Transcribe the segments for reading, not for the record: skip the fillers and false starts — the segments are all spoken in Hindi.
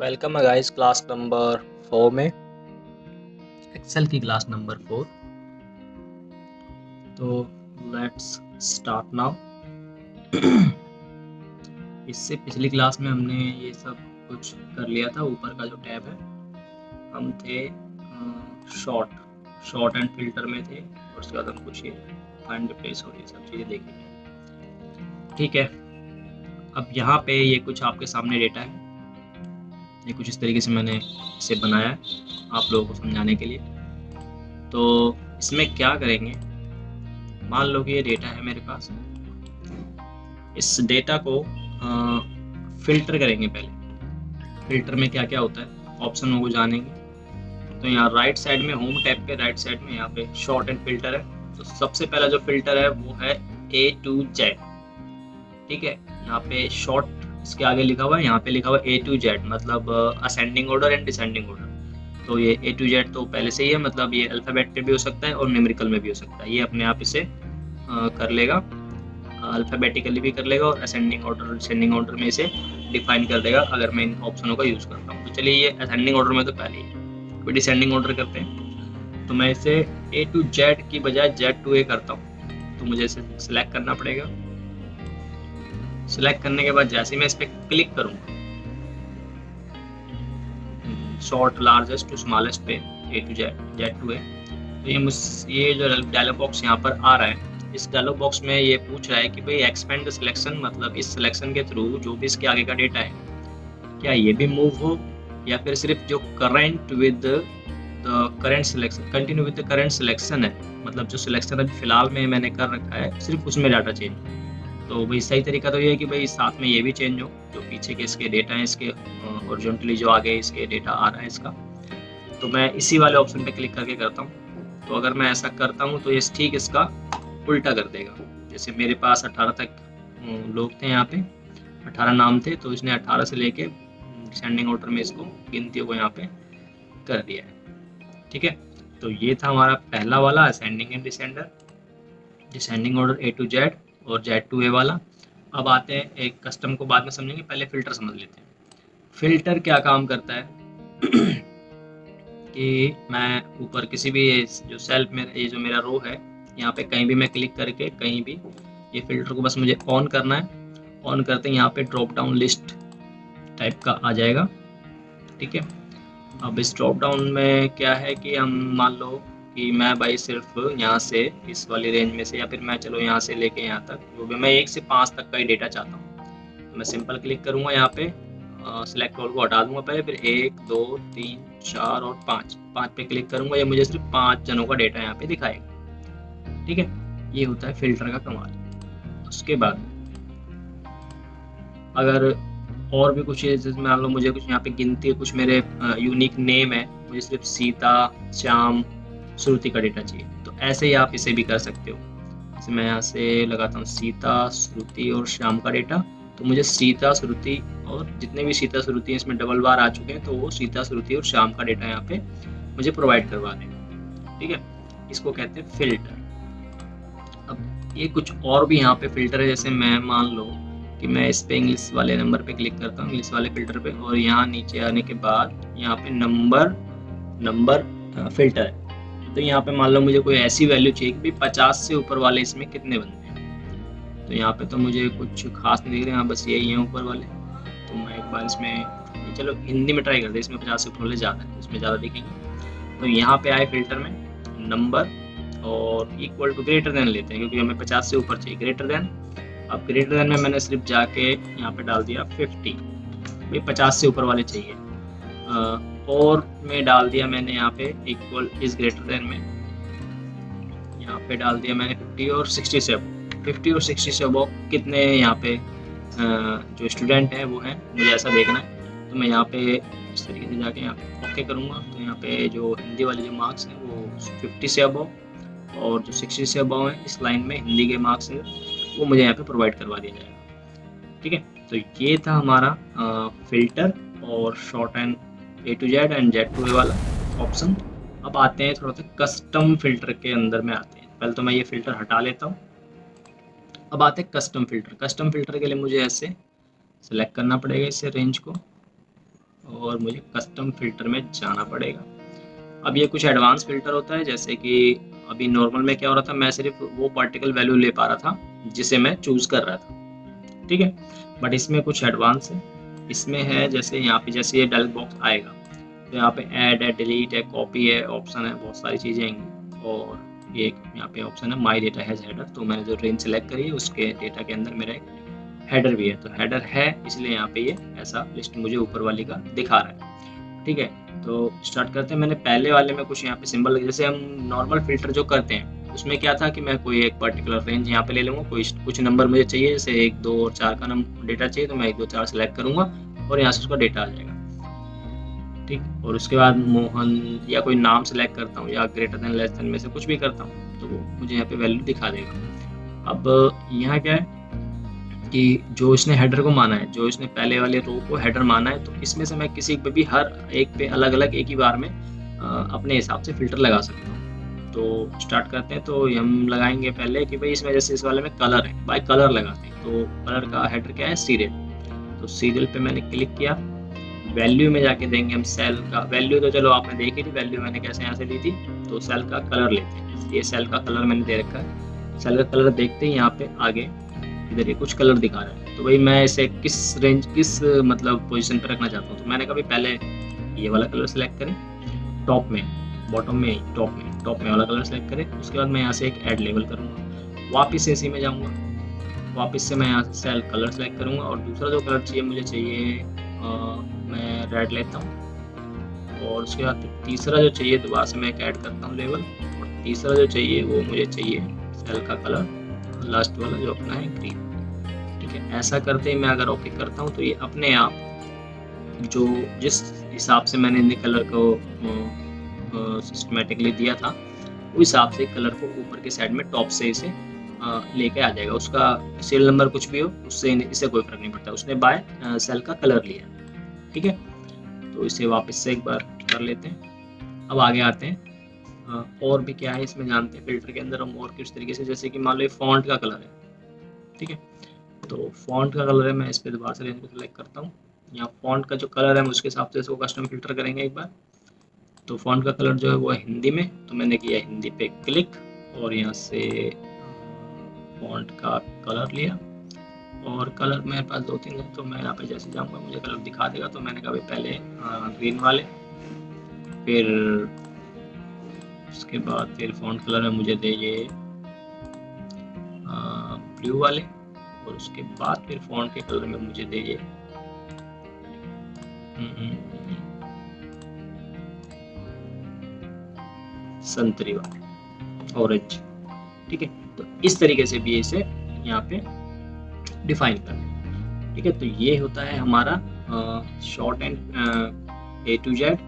वेलकम है गाइस क्लास नंबर 4 में, एक्सेल की क्लास नंबर 4। तो लेट्स स्टार्ट नाउ। इससे पिछली क्लास में हमने ये सब कुछ कर लिया था। ऊपर का जो टैब है, हम थे शॉर्ट एंड फिल्टर में थे, और उसके बाद हम कुछ ये फाइंड रिप्लेस और ये सब चीज़ें देखेंगे। ठीक है, अब यहाँ पे ये कुछ आपके सामने डेटा है। ये कुछ इस तरीके से मैंने इसे बनाया है आप लोगों को समझाने के लिए। तो इसमें क्या करेंगे, मान लो कि ये डेटा है मेरे पास। इस डेटा को फिल्टर करेंगे। पहले फिल्टर में क्या क्या होता है ऑप्शनों को जानेंगे। तो यहाँ राइट साइड में, होम टैब के राइट साइड में यहाँ पे शॉर्ट एंड फिल्टर है। तो सबसे पहला जो फिल्टर है वो है A to Z। ठीक है, यहाँ पे शॉर्ट इसके आगे लिखा हुआ है, यहाँ पे लिखा हुआ है A to Z, मतलब ascending order and descending order. तो ये A to Z तो पहले से ही है, मतलब ये अल्फाबेट पे भी हो सकता है और न्यूमेरिकल में भी हो सकता है। ये अपने आप इसे कर लेगा, अल्फाबेटिकली भी कर लेगा और असेंडिंग ऑर्डर डिसेंडिंग ऑर्डर में इसे डिफाइन कर देगा अगर मैं इन ऑप्शनों का यूज़ करता हूँ। तो चलिए, ये असेंडिंग ऑर्डर में तो पहले ही है, कोई डिसेंडिंग ऑर्डर करते हैं। तो मैं इसे A to Z की बजाय Z to A करता हूँ। तो मुझे इसे सिलेक्ट करना पड़ेगा। सिलेक्ट करने के बाद जैसे मैं इस पर क्लिक करूँगा, शॉर्ट लार्जेस्ट टू स्मॉलेस्ट पे A to Z to A, तो ये जो डायलॉग बॉक्स यहाँ पर आ रहा है, इस डायलॉग बॉक्स में ये पूछ रहा है कि भाई एक्सपेंड द सिलेक्शन, मतलब इस सिलेक्शन के थ्रू जो भी इसके आगे का डेटा है, क्या ये भी मूव हो, या फिर सिर्फ जो current with the current selection, continue with the current selection है, मतलब जो सिलेक्शन अभी फिलहाल में मैंने कर रखा है सिर्फ उसमें डाटा चेंज। तो भाई सही तरीका तो ये है कि भाई साथ में ये भी चेंज हो, जो पीछे के इसके डेटा है, इसके हॉरिजॉन्टली जो आगे इसके डेटा आ रहा है इसका। तो मैं इसी वाले ऑप्शन पे क्लिक करके करता हूँ। तो अगर मैं ऐसा करता हूँ तो ये ठीक इसका उल्टा कर देगा। जैसे मेरे पास 18 तक लोग थे, यहाँ पे 18 नाम थे, तो इसने 18 से लेके डिसेंडिंग ऑर्डर में इसको गिनतियों को यहाँ पे कर दिया है। ठीक है, तो ये था हमारा पहला वाला ascending and descending order A to Z और Z to A वाला। अब आते हैं, एक कस्टम को बाद में समझेंगे, पहले फिल्टर समझ लेते हैं। फिल्टर क्या काम करता है कि मैं ऊपर किसी भी जो सेल्फ में, ये जो मेरा रो है, यहाँ पे कहीं भी मैं क्लिक करके कहीं भी ये फिल्टर को बस मुझे ऑन करना है। ऑन करते ही यहाँ पे ड्रॉप डाउन लिस्ट टाइप का आ जाएगा। ठीक है, अब इस ड्रॉप डाउन में क्या है कि हम मान लो कि मैं भाई सिर्फ यहाँ से इस वाली रेंज में से, या फिर मैं चलो यहाँ से लेके यहाँ तक, जो भी मैं 1 से 5 तक का ही डेटा चाहता हूँ, तो मैं सिंपल क्लिक करूँगा यहाँ पे, सिलेक्ट ऑल को हटा दूंगा पहले, फिर 1 2 3 4 और 5 पे क्लिक करूंगा। ये मुझे सिर्फ 5 जनों का डेटा यहाँ पे दिखाएगा। ठीक है, ये होता है फिल्टर का कमाल। उसके बाद अगर और भी कुछ है, जैसे मान लो मुझे कुछ यहाँ पे गिनती है, कुछ मेरे यूनिक नेम है, मुझे सिर्फ सीता, श्याम, श्रुति का डेटा चाहिए, तो ऐसे ही आप इसे भी कर सकते हो। जैसे मैं यहाँ से लगाता हूँ सीता, श्रुति और श्याम का डेटा, तो मुझे सीता, श्रुति और जितने भी सीता श्रुति हैं इसमें डबल बार आ चुके हैं, तो वो सीता, श्रुति और श्याम का डेटा यहाँ पे मुझे प्रोवाइड करवा देगा। ठीक है, इसको कहते हैं फिल्टर। अब ये कुछ और भी यहाँ पे फिल्टर है, जैसे मैं मान लो कि मैं इस पे इंग्लिश वाले नंबर पे क्लिक करता हूँ, इंग्लिश वाले फिल्टर पे, और यहाँ नीचे आने के बाद यहाँ पे नंबर फिल्टर है। तो यहाँ पे मान लो मुझे कोई ऐसी वैल्यू चाहिए कि 50 से ऊपर वाले इसमें कितने बनते हैं। तो यहाँ पे तो मुझे कुछ खास नहीं दिख रहे, यहाँ बस यही है ऊपर वाले। तो मैं एक बार इसमें, चलो हिंदी में ट्राई करते हैं, इसमें 50 से ऊपर वाले ज़्यादा है, इसमें ज़्यादा दिखेंगे। तो यहाँ पे आए फिल्टर में नंबर और इक्वल टू ग्रेटर देन लेते हैं, क्योंकि हमें 50 से ऊपर चाहिए। ग्रेटर देन, अब ग्रेटर देन में मैंने सिर्फ जाके यहाँ पे डाल दिया 50, भाई 50 से ऊपर वाले चाहिए। और में डाल दिया मैंने यहाँ पे इक्वल इज ग्रेटर देन में, यहाँ पे डाल दिया मैंने 50 और 60 से अब 50 और 60 से अब कितने यहाँ पे जो स्टूडेंट है वो है, मुझे ऐसा देखना है। तो मैं यहाँ पे इस तरीके से जाके यहाँ पे ओके करूँगा। तो यहाँ पे जो हिंदी वाले जो मार्क्स हैं वो 50 से अबव, और जो 60 से अबव है इस लाइन में हिंदी के मार्क्स हैं, वो मुझे यहाँ पे प्रोवाइड करवा दिया जाएगा। ठीक है, तो ये था हमारा फिल्टर और short and A to Z and Z to A वाला ऑप्शन। अब आते हैं थोड़ा सा कस्टम फिल्टर के अंदर में आते हैं। पहले तो मैं ये फिल्टर हटा लेता हूँ। अब आते हैं कस्टम फिल्टर। कस्टम फिल्टर के लिए मुझे ऐसे सेलेक्ट करना पड़ेगा इसे, रेंज को, और मुझे कस्टम फ़िल्टर में जाना पड़ेगा। अब ये कुछ एडवांस फ़िल्टर होता है, जैसे कि अभी नॉर्मल में क्या हो रहा था, मैं सिर्फ़ वो पार्टिकल वैल्यू ले पा रहा था, जिसे मैं चूज़ कर रहा था, ठीक है? बट इसमें कुछ एडवांस है। इसमें है जैसे यहाँ पे जैसे ये डायलॉग बॉक्स आएगा, तो यहाँ पे ऐड है, डिलीट है, कॉपी है, ऑप्शन है, बहुत सारी चीज़ें आएँगी और ये एक यहाँ पे ऑप्शन है माय डेटा हैज़ हेडर, तो मैंने जो रेंज सेलेक्ट करी है उसके डेटा के अंदर मेरा एक हेडर भी है, तो हेडर है इसलिए यहाँ पे ये ऐसा लिस्ट मुझे ऊपर वाली का दिखा रहा है, ठीक है? तो स्टार्ट करते हैं। मैंने पहले वाले में कुछ यहाँ पे सिंबल जैसे हम नॉर्मल फ़िल्टर जो करते हैं, उसमें क्या था कि मैं कोई एक पर्टिकुलर रेंज यहाँ पे ले लूँगा, कोई कुछ नंबर मुझे चाहिए, जैसे 1, 2 और 4 का डेटा चाहिए, तो मैं 1, 2, 4 सेलेक्ट करूँगा और यहाँ से उसका डेटा आ जाएगा, ठीक? और उसके बाद मोहन या कोई नाम सेलेक्ट करता हूँ या ग्रेटर देन लेस देन में से कुछ भी करता हूँ, तो वो मुझे यहाँ पे वैल्यू दिखा देगा। अब यहाँ क्या है कि जो इसने हेडर को माना है, जो इसने पहले वाले रो को हेडर माना है, तो इसमें से मैं किसी पे भी हर एक पे अलग-अलग एक ही बार में अपने हिसाब से फ़िल्टर लगा सकता हूँ। तो स्टार्ट करते हैं, तो हम लगाएँगे पहले कि भई इसमें जैसे इस वाले में कलर है, बाय कलर लगाते हैं। तो कलर का हेडर क्या है? सीरियल। तो सीरियल पे मैंने क्लिक किया, वैल्यू में जाके देंगे हम सेल का वैल्यू, तो चलो आपने देखी थी वैल्यू मैंने कैसे यहाँ से ली थी, तो सेल का कलर लेते हैं। ये सेल का कलर मैंने दे रखा है। सेल का कलर देखते ही यहाँ पे आगे इधर ये कुछ कलर दिखा रहा है, तो भाई मैं इसे किस मतलब पोजीशन पे रखना चाहता हूँ, तो मैंने कहा भाई पहले ये वाला कलर सेलेक्ट करें टॉप में, बॉटम में नहीं, टॉप में वाला कलर सेलेक्ट करें। उसके बाद मैं यहाँ से एक ऐड लेबल करूँगा, वापस इसी में जाऊँगा, वापस से मैं यहाँ से सेल कलर सेलेक्ट करूँगा और दूसरा जो कलर चाहिए मुझे चाहिए मैं रेड लेता हूँ और उसके बाद तीसरा जो चाहिए दोबारा से मैं एक ऐड करता हूँ लेबल और तीसरा जो चाहिए वो मुझे चाहिए सेल का कलर लास्ट वाला जो अपना है ग्रीन, ठीक है? ऐसा करते ही मैं अगर ओके करता हूँ तो ये अपने आप जो जिस हिसाब से मैंने इन कलर को सिस्टमैटिकली दिया था, उस हिसाब से कलर को ऊपर के साइड में टॉप से इसे लेके आ जाएगा। उसका सीरियल नंबर कुछ भी हो, उससे इसे कोई फ़र्क नहीं पड़ता। उसने बाय सेल का कलर लिया, ठीक है? तो इसे वापस से एक बार कर लेते हैं। अब आगे आते हैं और भी क्या है इसमें जानते हैं फ़िल्टर के अंदर हम और किस तरीके से, जैसे कि मान लो ये फ़ॉन्ट का कलर है, ठीक है? तो फ़ॉन्ट का कलर है, मैं इस पे दोबारा से रेंज को सेलेक्ट करता हूँ। यहाँ फ़ॉन्ट का जो कलर है, हम उसके हिसाब से इसको कस्टम फ़िल्टर करेंगे एक बार। तो फ़ॉन्ट का कलर जो है वो है हिंदी में, तो मैंने किया हिंदी पे क्लिक और यहाँ से फ़ॉन्ट का कलर लिया और कलर मेरे पास 2-3 है, तो मैं यहाँ पे जैसे जाऊँगा मुझे कलर दिखा देगा, तो मैंने कहा भाई पहले ग्रीन वाले, फिर उसके बाद फिर फ़ॉन्ट कलर में मुझे दे ये ब्लू वाले और उसके बाद फिर फ़ॉन्ट के कलर में मुझे दे ये संतरी वाले, ऑरेंज, ठीक है? तो इस तरीके से भी इसे यहाँ पे डिफाइन कर लें, ठीक है? तो ये होता है हमारा sort and A to Z,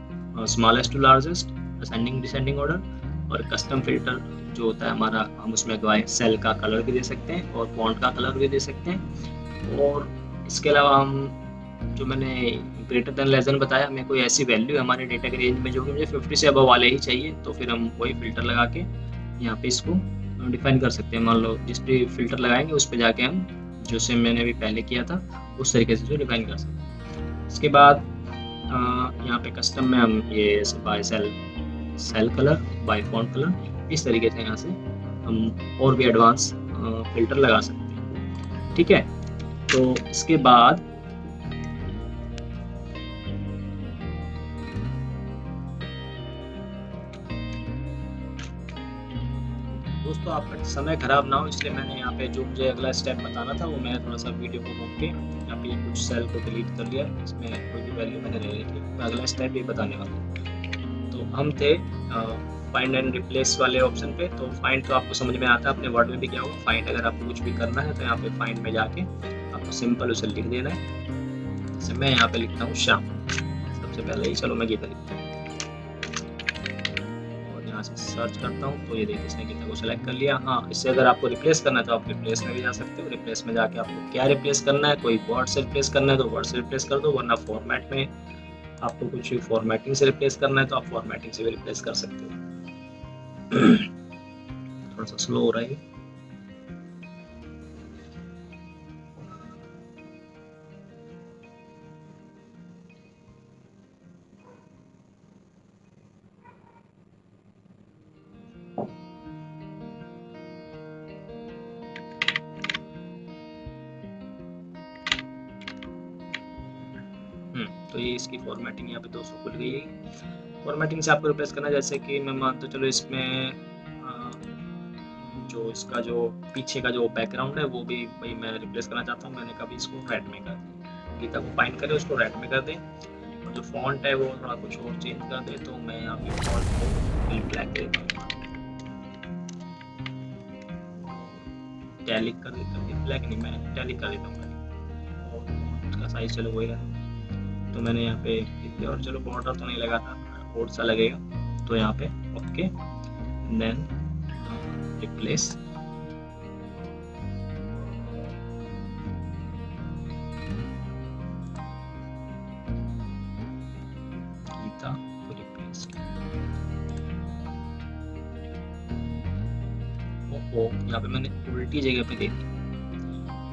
smallest to largest, ascending descending order और कस्टम फिल्टर जो होता है हमारा, हम उसमें गवाए सेल का कलर भी दे सकते हैं और फॉन्ट का कलर भी दे सकते हैं और इसके अलावा हम जो मैंने ग्रेटर देन लेस देन बताया, हमें कोई ऐसी वैल्यू है हमारे डेटा के रेंज में जो कि मुझे 50 से अबव वाले ही चाहिए, तो फिर हम वही फ़िल्टर लगा के यहाँ पे इसको डिफ़ाइन कर सकते हैं। मान लो जिस पे फ़िल्टर लगाएँगे उस पे जाके हम जैसे मैंने अभी पहले किया था, उस तरीके से जो डिफ़ाइन कर सकते हैं। इसके बाद यहाँ पे कस्टम में हम ये by cell colour, by font colour, इस तरीके से यहाँ से हम और भी एडवांस फ़िल्टर लगा सकते हैं, ठीक है? तो इसके बाद दोस्तों आपका समय खराब ना हो इसलिए मैंने यहाँ पे जो मुझे अगला स्टेप बताना था वो मैंने थोड़ा-सा वीडियो को रोक के यहाँ पे कुछ सेल को डिलीट कर लिया। इसमें कोई भी वैल्यू मैंने ले ली थी। मैं अगला स्टेप ये बताने वाला हूँ। तो हम थे फाइंड एंड रिप्लेस वाले ऑप्शन पे। तो फाइंड तो आपको समझ में आता है, अपने वर्ड में भी क्या होगा। फाइंड अगर आपको कुछ भी करना है तो यहाँ पे फाइंड में जाके आपको सिंपल उसे लिख देना है। जैसे मैं यहाँ पे लिखता हूँ श्याम। सबसे पहले ही चलो मैं गीता लिखता हूँ। यहाँ से सर्च करता हूँ तो ये देखिए इसने गीता को सेलेक्ट कर लिया। हाँ, इससे अगर आपको रिप्लेस करना है तो आप रिप्लेस में भी जा सकते हो। रिप्लेस में जाके आपको क्या रिप्लेस करना है, कोई वर्ड से रिप्लेस करना है तो वर्ड से रिप्लेस कर दो, वरना फॉर्मेट में आपको कुछ फॉर्मेटिंग से रिप्लेस करना है तो आप फॉर्मेटिंग से भी रिप्लेस कर सकते हो। थोड़ा सा स्लो हो रहा है। तो ये इसकी फॉर्मेटिंग यहाँ पे 200 खुल गई है। फॉर्मेटिंग से आपको रिप्लेस करना, जैसे कि मैं मानता चलो इसमें जो इसका जो पीछे का जो बैकग्राउंड है वो भी भाई मैं रिप्लेस करना चाहता हूँ। मैंने कभी इसको रेड में कर दिया, गीता को फाइंड करें उसको रेड में कर दें, और जो फॉन्ट है वो थोड़ा कुछ और चेंज कर दे। तो मैं यहाँ पे फॉन्ट को ब्लैक देता हूँ, टैलिक कर देता हूँ, ब्लैक नहीं मैं टैलिक कर देता हूँ, और फॉन्ट का साइज चलो वही है। तो मैंने यहाँ पे इतने, और चलो बॉर्डर तो नहीं लगा था, और सा लगेगा, तो यहाँ पे ओके, देन रिप्लेस। गीता को रिप्लेस, ओ यहाँ पे मैंने उल्टी जगह पे दे दी,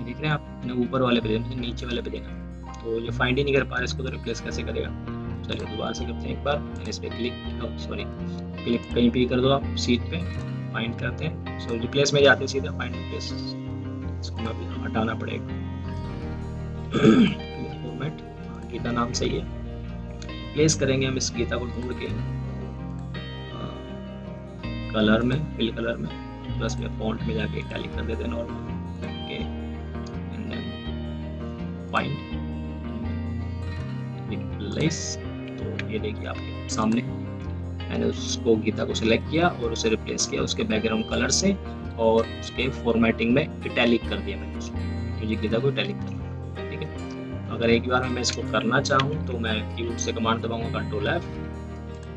देख रहे हैं आप, मैंने ऊपर वाले पे देखा, नीचे वाले पे देखा, तो ये फाइंड ही नहीं कर पा रहे इसको, तो रिप्लेस कैसे करेगा। चलिए दोबारा से करते हैं एक बार, इस पर क्लिक, सॉरी क्लिक कहीं भी कर दो आप सीट पे, फाइंड करते हैं, सो रिप्लेस में जाते हैं सीधा, फाइंड रिप्लेस, इसको मैं भी हटाना पड़ेगा। फॉर्मेट गीता नाम सही है, प्लेस करेंगे हम इस गीता को ढूंढ के कलर में, फिल कलर में, प्लस में फॉन्ट में जाके इटैलिक कर देते हैं normal, okay, and then find replace. तो ये देखिए आपके सामने मैंने उसको गीता को सिलेक्ट किया और उसे रिप्लेस किया उसके बैकग्राउंड कलर से, और उसके फॉर्मेटिंग में इटैलिक कर दिया मैंने उसको, मुझे गीता को इटैलिक करना, ठीक है। अगर एक बार में मैं इसको करना चाहूँ तो मैं कीबोर्ड से कमांड दबाऊंगा Ctrl+F,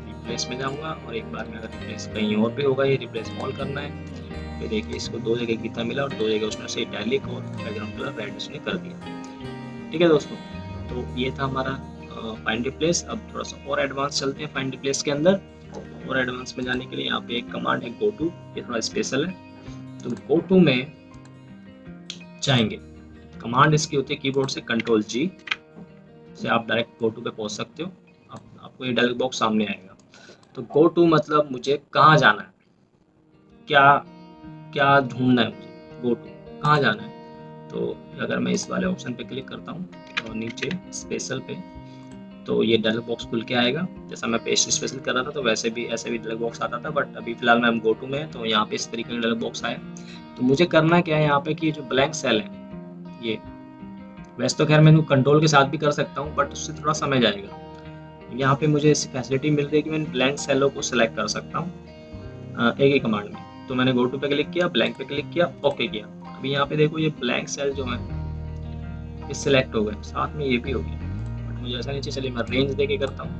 रिप्लेस में जाऊंगा, और एक बार में अगर रिप्लेस कहीं और भी होगा, ये रिप्लेस ऑल करना है, फिर देखिए इसको 2 जगह गीता मिला और 2 जगह उसने से इटैलिक और बैकग्राउंड कलर रेड उसने कर दिया, ठीक है दोस्तों। तो ये था हमारा फाइंड रिप्लेस। अब थोड़ा सा और एडवांस चलते हैं फाइंड रिप्लेस के अंदर, और एडवांस में जाने के लिए यहाँ पे एक कमांड है गो टू, ये थोड़ा स्पेशल है। तो गो टू में जाएंगे, कमांड इसकी होती है कीबोर्ड से Ctrl+G से आप डायरेक्ट गो टू पे पहुंच सकते हो, आपको ये डायलॉग बॉक्स सामने आएगा। तो गो टू मतलब मुझे कहाँ जाना है, क्या क्या ढूंढना है मुझे, गो टू कहाँ जाना है। तो अगर मैं इस वाले ऑप्शन पे क्लिक करता हूँ और नीचे स्पेशल पे, तो ये डायलॉग बॉक्स खुल के आएगा। जैसा मैं पेस्ट स्पेशल कर रहा था तो वैसे भी ऐसे भी डायलॉग बॉक्स आता था, बट अभी फिलहाल मैं गो टू में है तो यहाँ पे इस तरीके का डायलॉग बॉक्स आया। तो मुझे करना क्या है यहाँ पे कि जो ब्लैंक सेल है, ये वैसे तो खैर मैं कंट्रोल के साथ भी कर सकता हूँ, बट उससे थोड़ा समय जाएगा। यहाँ पे मुझे ऐसी फैसिलिटी मिल रही है कि मैं ब्लैंक सेलों को सिलेक्ट कर सकता हूँ एक ही कमांड में। तो मैंने गो टू पे क्लिक किया, ब्लैंक पे क्लिक किया, ओके किया। अभी यहाँ पे देखो ये ब्लैंक सेल जो है ये सिलेक्ट हो गए, साथ में ये भी हो गया, बट मुझे ऐसा नहीं चाहिए। चलिए मैं रेंज दे के करता हूँ,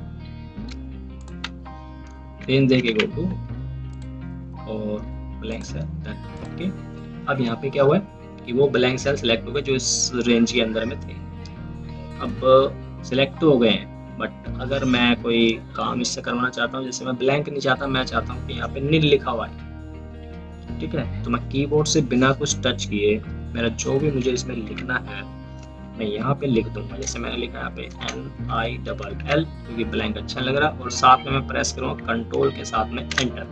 रेंज दे के गो टू और ब्लैंक सेल, ओके। अब यहाँ पे क्या हुआ है कि वो ब्लैंक सेल सिलेक्ट हो गए जो इस रेंज के अंदर में थे। अब सिलेक्ट तो हो गए हैं, बट अगर मैं कोई काम इससे करवाना चाहता हूँ, जैसे मैं ब्लैंक नहीं चाहता, मैं चाहता हूँ कि यहाँ पे निल लिखा हुआ है, ठीक है, तो मैं कीबोर्ड से बिना कुछ टच किए मेरा जो भी मुझे इसमें लिखना है मैं यहाँ पे लिख दूंगा। जैसे मैंने लिखा यहाँ पे NILL क्योंकि ब्लैंक अच्छा लग रहा है, और साथ में मैं प्रेस करूँगा कंट्रोल के साथ में एंटर,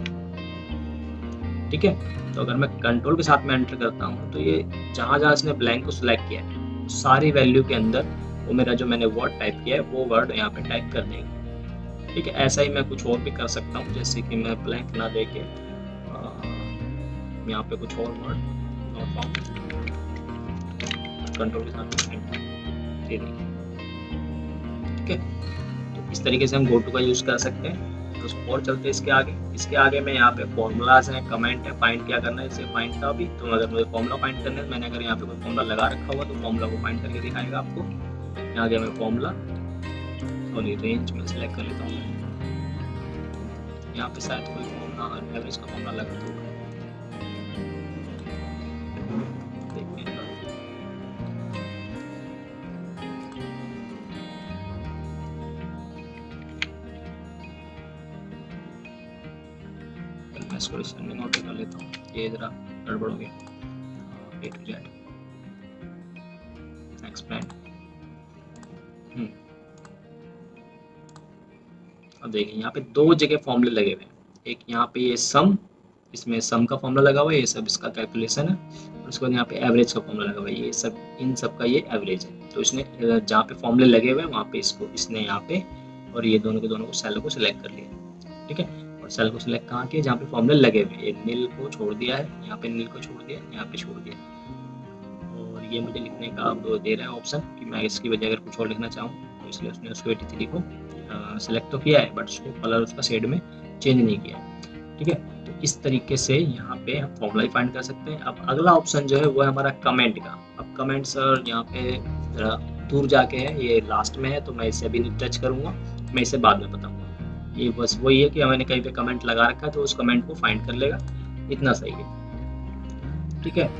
ठीक है। तो अगर मैं कंट्रोल के साथ में एंटर करता हूँ तो ये जहाँ जहाँ इसने ब्लैंक को सिलेक्ट किया है सारी वैल्यू के अंदर वो मेरा जो मैंने वर्ड टाइप किया है वो वर्ड यहाँ पे टाइप कर देगा, ठीक है। ऐसा ही मैं कुछ और भी कर सकता हूँ, जैसे कि मैं ब्लैंक ना दे के यहाँ पे कुछ और वर्ड कंट्रोल के साथ ठीक है। तो इस तरीके से हम गो टू का यूज़ कर सकते हैं। तो और चलते हैं इसके आगे में यहाँ पे फॉर्मूलाज हैं, कमेंट है, फाइंड क्या करना है, इसे फाइंड था अभी। तो अगर मुझे फॉर्मूला फाइंड करना है, मैंने अगर यहाँ पे कोई फॉर्मूला लगा रखा हुआ तो फॉर्मूला को फाइंड करके दिखाएगा आपको। यहाँ गया मैं फॉर्मूला, सॉरी रेंज में सेलेक्ट कर लेता हूँ। यहाँ पे शायद कोई फॉर्मूला एवरेज का फॉर्मूला लगा तो मैं इसको डिसेंडिंग ऑर्डर कर लेता हूँ, ये जरा गड़बड़ हो गया। A to Z explain. अब देखिए यहाँ पे 2 जगह फॉर्मूले लगे हुए हैं, एक यहाँ पे ये सम इसमें सम का फॉर्मूला लगा हुआ है, ये सब इसका कैलकुलेशन है। और उसके बाद यहाँ पे एवरेज का फॉर्मूला लगा हुआ है, ये सब इन सब का ये एवरेज है। तो इसने जहाँ पे फॉर्मूले लगे हुए हैं वहाँ पे इसने यहाँ पे और ये दोनों के दोनों को सेल को सिलेक्ट कर लिया, ठीक है। और सेल को सिलेक्ट कहाँ किया, जहाँ पे फॉर्मूले लगे हुए हैं, ये नील को छोड़ दिया है, यहाँ पे नील को छोड़ दिया, यहाँ पे छोड़ दिया। और ये मुझे लिखने का अब दे रहा है ऑप्शन कि मैं इसकी वजह अगर कुछ और लिखना चाहूँ, तो इसलिए उसने उसको 83 को सेलेक्ट तो किया है, बट उसको कलर उसका शेड में चेंज नहीं किया है, ठीक है। तो इस तरीके से यहाँ पे हम फॉर्मूला फाइंड कर सकते हैं। अब अगला ऑप्शन जो है वो है हमारा कमेंट का। अब कमेंट सर यहाँ पे जरा दूर जाके है, ये लास्ट में है, तो मैं इसे अभी नहीं टच करूँगा, मैं इसे बाद में बताऊँगा। ये बस वही है कि मैंने कहीं पे कमेंट लगा रखा है तो उस कमेंट को फाइंड कर लेगा, इतना सही है, ठीक है।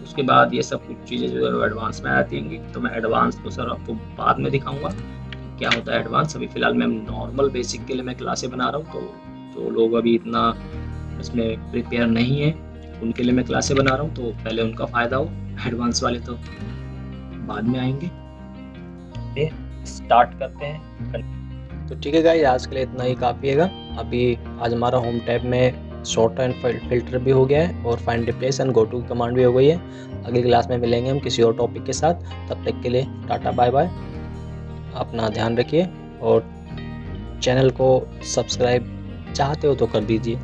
उसके बाद ये सब कुछ चीज़ें जो है एडवांस में आती हैं, तो मैं एडवांस तो सर आपको बाद में दिखाऊंगा क्या होता है एडवांस। अभी फ़िलहाल मैं नॉर्मल बेसिक के लिए मैं क्लासें बना रहा हूँ, तो जो लोग अभी इतना इसमें प्रिपेयर नहीं है उनके लिए मैं क्लासें बना रहा हूँ, तो पहले उनका फ़ायदा हो, एडवांस वाले तो बाद में आएंगे। स्टार्ट करते हैं। तो ठीक है गाइस, आज के लिए इतना ही काफ़ी है। अभी आज हमारा होम टैब में शॉर्ट एंड फिल्टर भी हो गया है और find replace and go to command भी हो गई है। अगली क्लास में मिलेंगे हम किसी और टॉपिक के साथ, तब तक के लिए टाटा बाय बाय। अपना ध्यान रखिए और चैनल को सब्सक्राइब चाहते हो तो कर दीजिए।